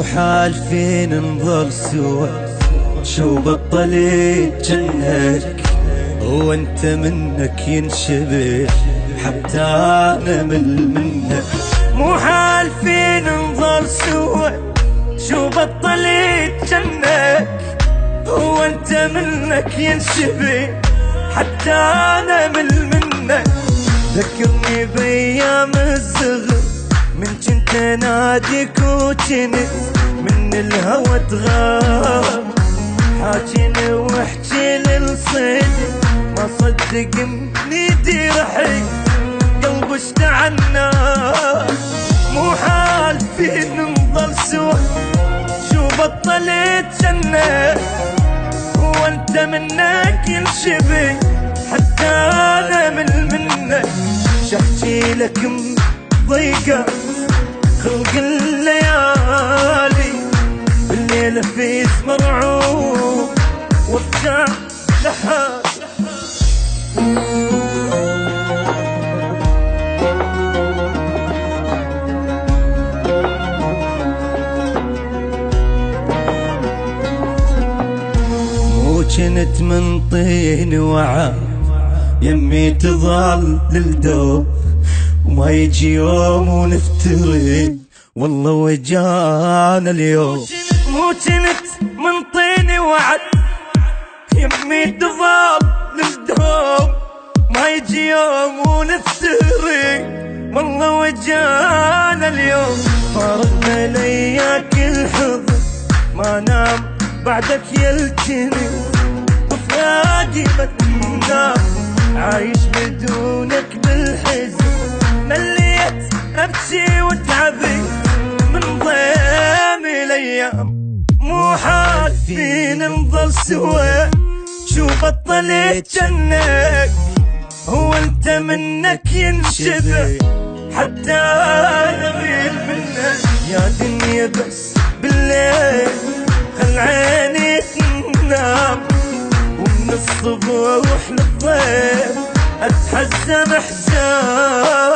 مو حالفين نظل سوا، شو بطلت جنك وانت منك ينشبه حتى انا منك. مو حالفين نظل سوا، شو بطلت جنك وانت منك ينشبه حتى انا منك. ذكرني بايام الصغر من كنت ناديك وجنت من الهوى تغاب، حاجيني واحكي للصيد ما صدق مني رحي قلبي اشتعلنا. مو حالفين نظل سوا، شو بطلت جنة وانت منك ينشبه حتى انا منك. شحكي لك ضيقة خلق الليالي بالليل في مرعوب وارجع لحالي. مو كنت من طين وعا يمي تظل للدوب وما يجي يوم ونفترق والله وجانا اليوم. مو كنت من طين وعد يمي تظل للدوب ما يجي يوم ونفترق والله وجانا اليوم. فارقنا لياك الحضن ما نام بعدك يلجني وفراقي ما تنام عايش بدونك بالحزن. مليت ابكي وتعبي من ضيم الايام. مو حالفين نظل سوا، شو بطلت جنك وانت منك ينشبه حتى انا منك. يا دنيا بس بالليل خل عيني تنام ومن الصبح للضيف اتحزن احزان.